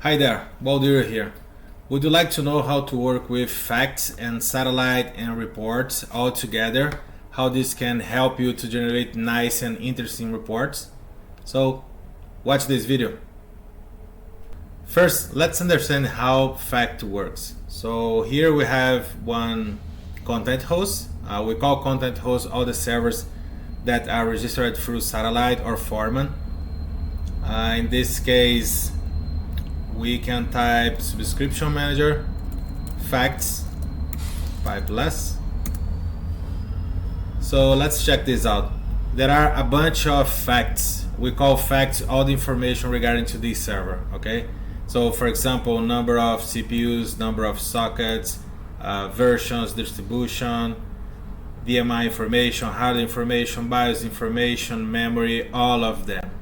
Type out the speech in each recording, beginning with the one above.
Hi there, Baldir here. Would you like to know how to work with facts and satellite and reports all together? How this can help you to generate nice and interesting reports? So, watch this video. First, let's understand how fact works. So here we have one content host. We call content host all the servers that are registered through satellite or Foreman. In this case, we can type subscription manager facts pipeless. So let's check this out. There are a bunch of facts. We call facts all the information regarding to this server. Okay, so for example, number of CPUs, number of sockets, versions, distribution, DMI information, hardware information, BIOS information, memory, all of them.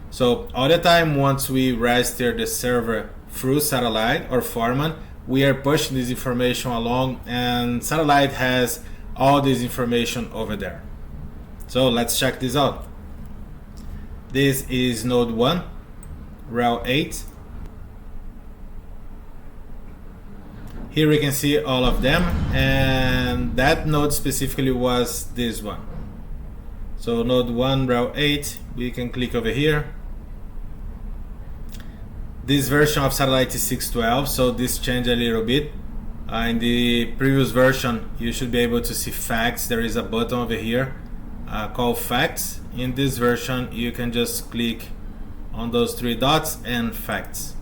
So all the time, once we register the server through satellite or Foreman, we are pushing this information along, and satellite has all this information over there. So let's check this out. This is node 1, rel 8. Here we can see all of them, and that node specifically was this one. So node 1, rel 8, we can click over here. This version of satellite is 6.12, so this changed a little bit. In the previous version, you should be able to see facts. There is a button over here called facts. In this version, you can just click on those three dots and facts.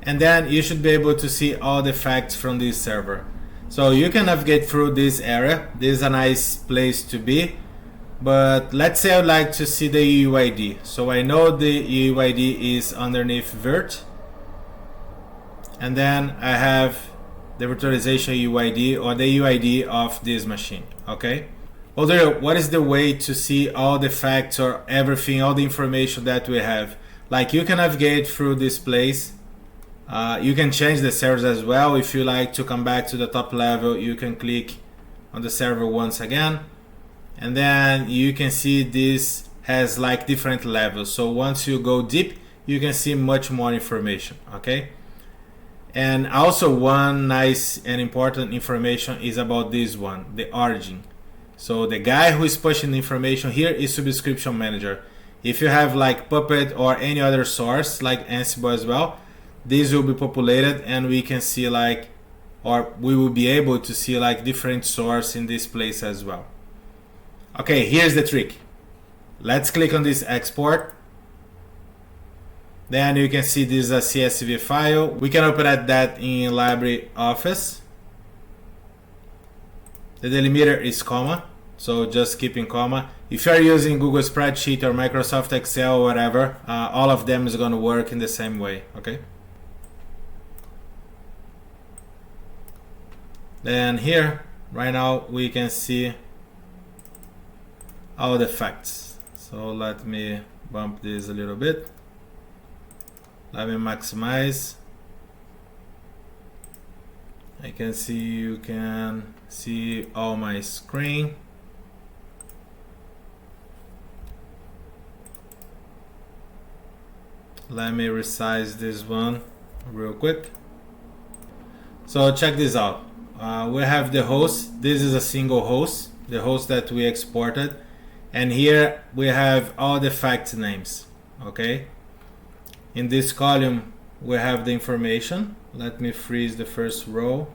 And then you should be able to see all the facts from this server. So you can navigate through this area. This is a nice place to be. But let's say I'd like to see the UUID. So I know the UUID is underneath virt. And then I have the virtualization UUID or the UID of this machine. Okay. Well, there, what is the way to see all the facts or everything, all the information that we have? Like, you can navigate through this place. You can change the servers as well. If you like to come back to the top level, you can click on the server once again. And then you can see this has like different levels. So once you go deep, you can see much more information. Okay. And also one nice and important information is about this one, the origin. So the guy who is pushing the information here is subscription manager. If you have like Puppet or any other source like Ansible as well, this will be populated, and we can see like, or we will be able to see like different source in this place as well. Okay, here's the trick. Let's click on this export. Then you can see this is a CSV file. We can open that in LibreOffice. The delimiter is comma, so just keep in comma. If you're using Google Spreadsheet or Microsoft Excel or whatever, all of them is going to work in the same way. Okay. Then here, right now, we can see all the facts. So let me bump this a little bit. Let me maximize. I can see, you can see all my screen. Let me resize this one real quick. So check this out. We have the host. This is a single host, the host that we exported. And here we have all the fact names. Okay. In this column, we have the information. Let me freeze the first row.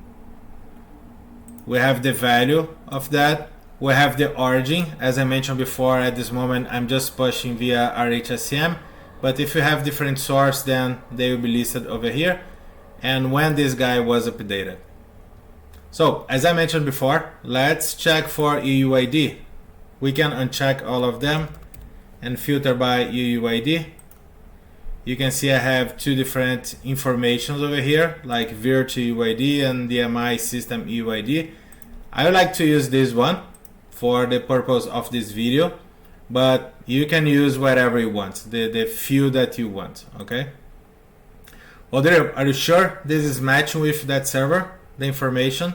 We have the value of that. We have the origin. As I mentioned before, at this moment, I'm just pushing via RHSM. But if you have different source, then they will be listed over here. And when this guy was updated. So, as I mentioned before, let's check for UUID. We can uncheck all of them and filter by UUID. You can see I have two different informations over here, like virt UUID and DMI system UUID. I would like to use this one for the purpose of this video, but you can use whatever you want, the few that you want. Okay. Well, there, are you sure this is matching with that server, the information?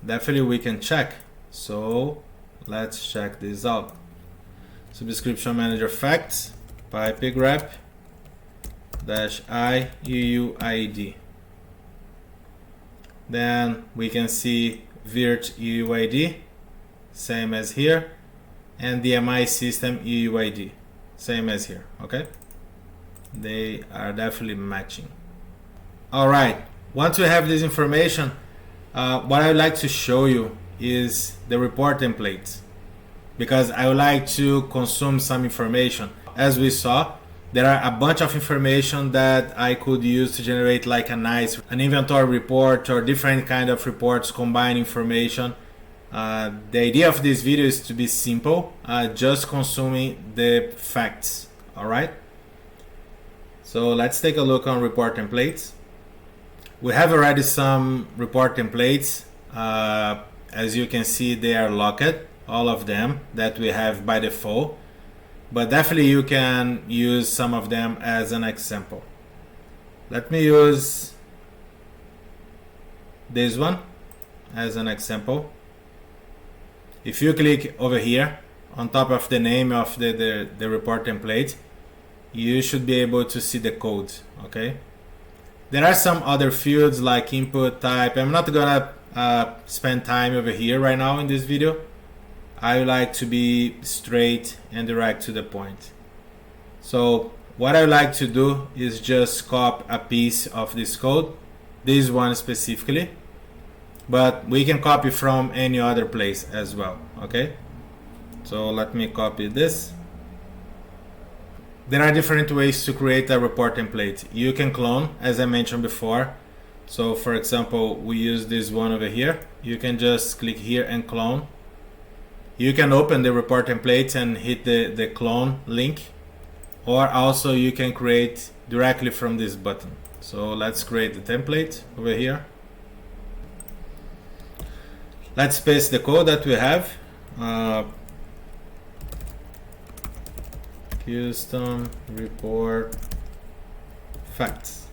Definitely we can check. So let's check this out. Subscription manager facts, pipe grep, -i uuid. Then we can see virt uuid, same as here, and the mi system uuid, same as here. Okay, they are definitely matching. All right, once we have this information, what I would like to show you is the report templates, because I would like to consume some information. As we saw, there are a bunch of information that I could use to generate like an inventory report or different kind of reports, combine information. The idea of this video is to be simple, just consuming the facts. All right, so let's take a look on report templates. We have already some report templates. As you can see, they are locked, all of them that we have by default, but definitely you can use some of them as an example. Let me use this one as an example. If you click over here on top of the name of the report template, you should be able to see the code. Okay, there are some other fields like input type. I'm not gonna spend time over here right now in this video. I like to be straight and direct to the point. So what I like to do is just copy a piece of this code, this one specifically, but we can copy from any other place as well. Okay, so let me copy this. There are different ways to create a report template. You can clone, as I mentioned before. So for example, we use this one over here. You can just click here and clone. You can open the report templates and hit the clone link, or also you can create directly from this button. So let's create the template over here. Let's paste the code that we have. Custom report facts.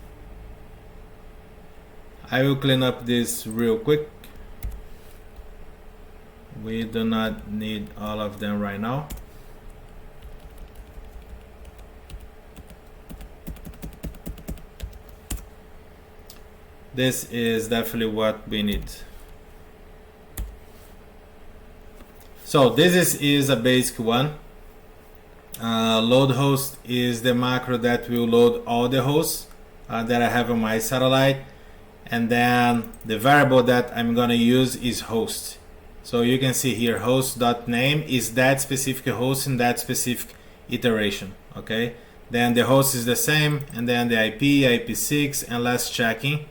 I will clean up this real quick. We do not need all of them right now. This is definitely what we need. So this is a basic one. Load host is the macro that will load all the hosts that I have on my satellite, and then the variable that I'm gonna use is host. So you can see here host.name is that specific host in that specific iteration. Okay, then the host is the same, and then the IP, IP6, and last checking.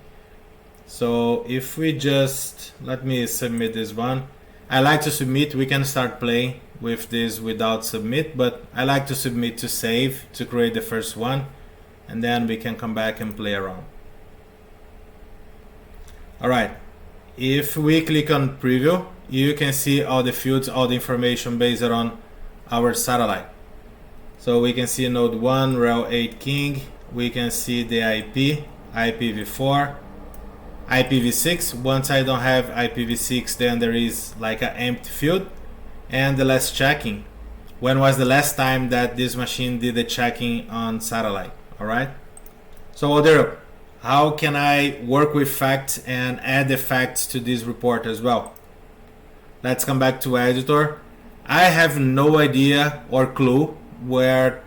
So if we just, let me submit this one. I like to submit. We can start playing with this without submit, but I like to submit to save, to create the first one, and then we can come back and play around. All right, if we click on preview, you can see all the fields, all the information based on our satellite. So we can see node 1, rel 8 king, we can see the IP, IPv4, IPv6. Once I don't have IPv6, then there is like an empty field, and the last checking. When was the last time that this machine did the checking on satellite? All right. So Odero, how can I work with facts and add the facts to this report as well? Let's come back to editor. I have no idea or clue where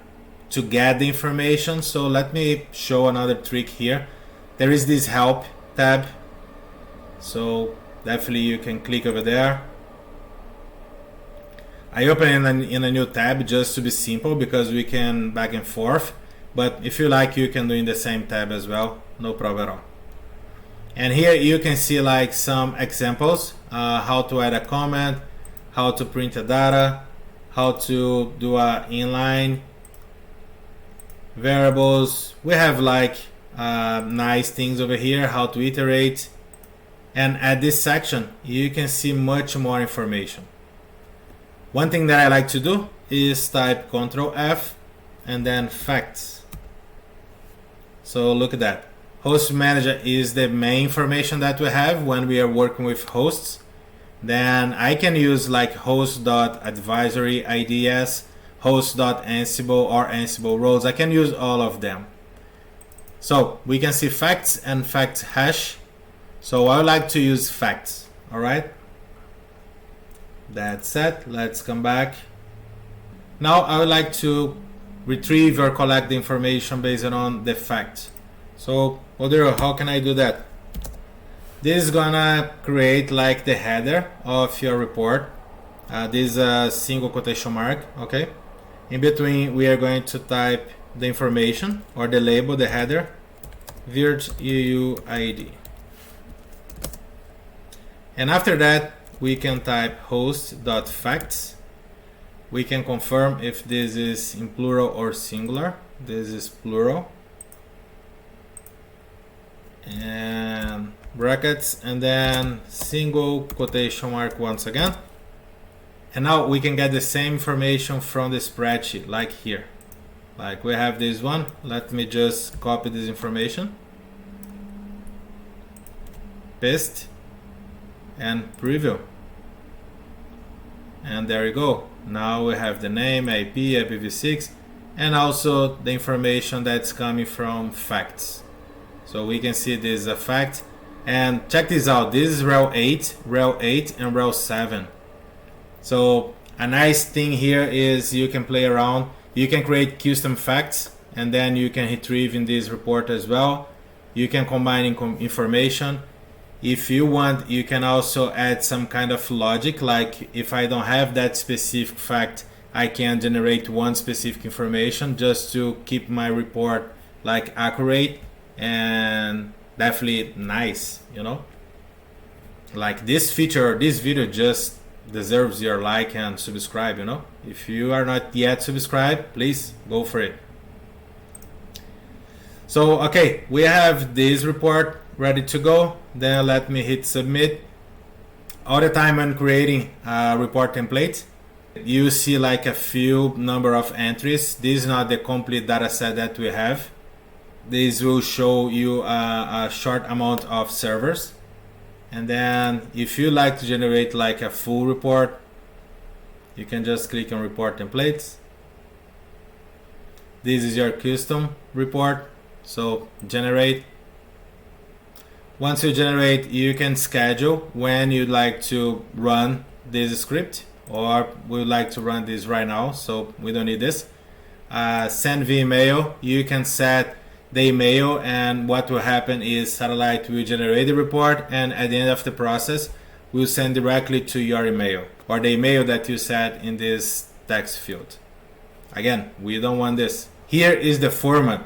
to get the information, so let me show another trick here. There is this help tab, so definitely you can click over there. I open in a new tab just to be simple, because we can back and forth, but if you like, you can do in the same tab as well, no problem at all. And here you can see like some examples, how to add a comment, how to print a data, how to do a inline variables. We have like nice things over here, how to iterate. And at this section, you can see much more information. One thing that I like to do is type Ctrl F and then facts. So look at that. Host manager is the main information that we have when we are working with hosts. Then I can use like host.advisory IDS, host.ansible or Ansible roles. I can use all of them. So we can see facts and facts hash. So I would like to use facts. All right. That's it. Let's come back. Now I would like to retrieve or collect the information based on the fact. So Odero, how can I do that? This is gonna create like the header of your report. This is a single quotation mark, okay? In between, we are going to type the information or the label, the header, virt UUID. And after that, we can type host.facts. We can confirm if this is in plural or singular. This is plural. And brackets, and then single quotation mark once again. And now we can get the same information from the spreadsheet, like here. Like we have this one. Let me just copy this information, paste, and preview. And there you go. Now we have the name, IP, IPv6, and also the information that's coming from facts. So we can see this is a fact. And check this out. This is rel 8, and rel 7. So a nice thing here is you can play around. You can create custom facts, and then you can retrieve in this report as well. You can combine information. If you want, you can also add some kind of logic, like if I don't have that specific fact, I can generate one specific information just to keep my report like accurate and definitely nice, you know. Like this feature, this video just deserves your like and subscribe, you know. If you are not yet subscribed, please go for it. So okay, we have this report ready to go. Then let me hit submit. All the time I'm creating a report template, you see like a few number of entries. This is not the complete data set that we have. This will show you a short amount of servers. And then if you like to generate like a full report, you can just click on report templates. This is your custom report. So generate. Once you generate, you can schedule when you'd like to run this script, or we would like to run this right now, so we don't need this. Send via email. You can set the email, and what will happen is Satellite will generate the report, and at the end of the process will send directly to your email or the email that you set in this text field. Again, we don't want this. Here is the format.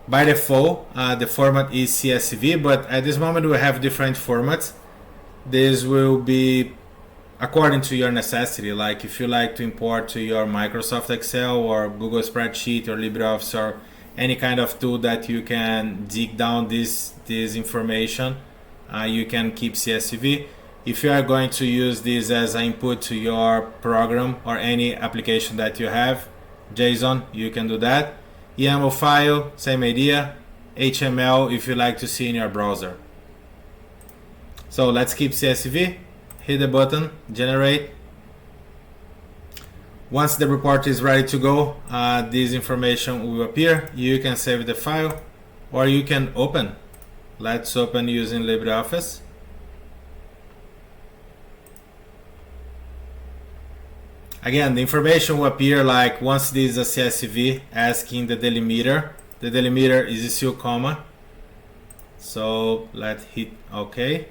By default, the format is CSV, but at this moment we have different formats. This will be according to your necessity. Like if you like to import to your Microsoft Excel or Google Spreadsheet or LibreOffice or any kind of tool that you can dig down this information, you can keep CSV. If you are going to use this as an input to your program or any application that you have, JSON, you can do that. YAML file, same idea. HTML if you like to see in your browser. So let's keep CSV. Hit the button, generate. Once the report is ready to go, this information will appear. You can save the file or you can open. Let's open using LibreOffice. Again, the information will appear like once this is a CSV asking the delimiter. The delimiter is still comma. So let's hit OK.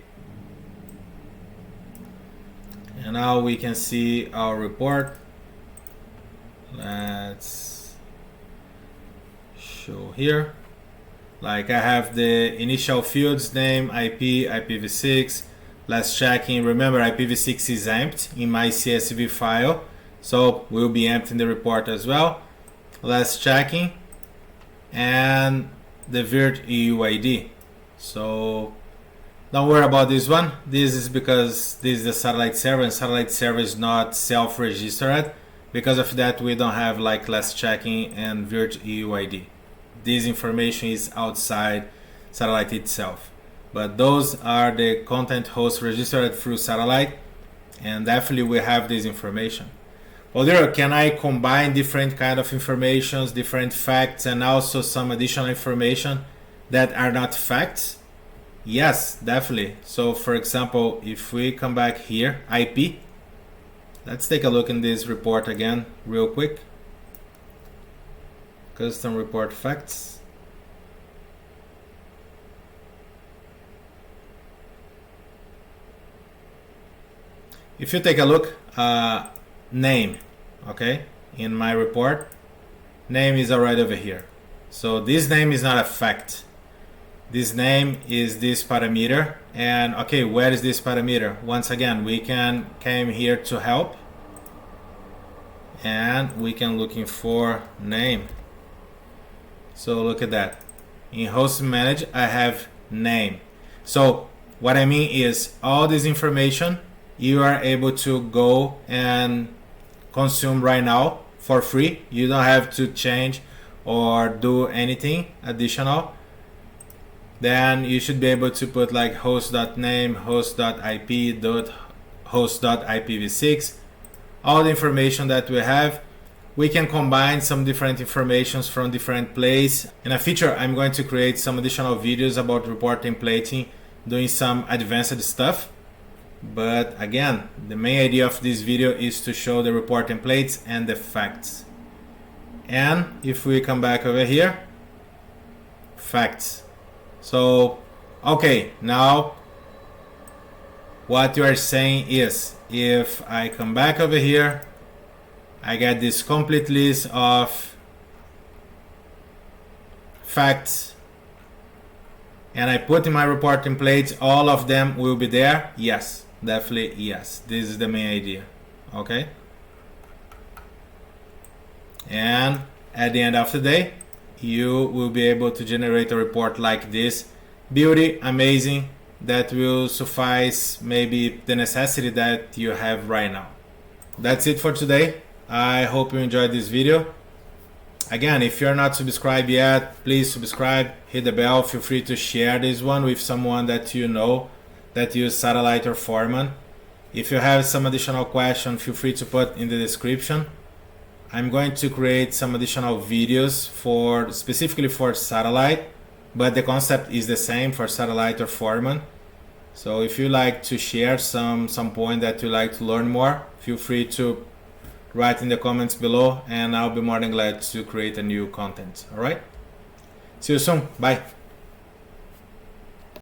And now we can see our report. Let's show here. Like I have the initial fields name, IP, IPv6, last checking. Remember, IPv6 is empty in my CSV file, so we'll be empty in the report as well. Last checking, and the virt UUID. So don't worry about this one. This is because this is the satellite server, and satellite server is not self-registered. Because of that, we don't have like last checking and virt UUID. This information is outside Satellite itself. But those are the content hosts registered through Satellite, and definitely we have this information. Odero, can I combine different kind of informations, different facts, and also some additional information that are not facts? Yes, definitely. So for example, if we come back here, IP, let's take a look in this report again real quick. Custom report facts. If you take a look, name, okay, in my report, name is already over here. So this name is not a fact. This name is this parameter, and okay, where is this parameter? Once again, we came here to help, and we can looking for name. So look at that. In host manage, I have name. So what I mean is all this information you are able to go and consume right now for free. You don't have to change or do anything additional. Then you should be able to put like host.name, host.ip, host.ipv6, all the information that we have. We can combine some different informations from different places. In a future, I'm going to create some additional videos about report templating, doing some advanced stuff. But again, the main idea of this video is to show the report templates and the facts. And if we come back over here, facts. So, okay, now what you are saying is, if I come back over here, I get this complete list of facts, and I put in my report templates, all of them will be there. Yes, definitely yes. This is the main idea. Okay. And at the end of the day, you will be able to generate a report like this. Beauty, amazing, that will suffice maybe the necessity that you have right now. That's it for today. I hope you enjoyed this video. Again, if you're not subscribed yet, please subscribe, hit the bell. Feel free to share this one with someone that you know that use Satellite or Foreman. If you have some additional question, feel free to put in the description. I'm going to create some additional videos for specifically for Satellite, but the concept is the same for Satellite or Foreman. So if you like to share some point that you like to learn more, feel free to write in the comments below, and I'll be more than glad to create a new content. All right, see you soon. Bye.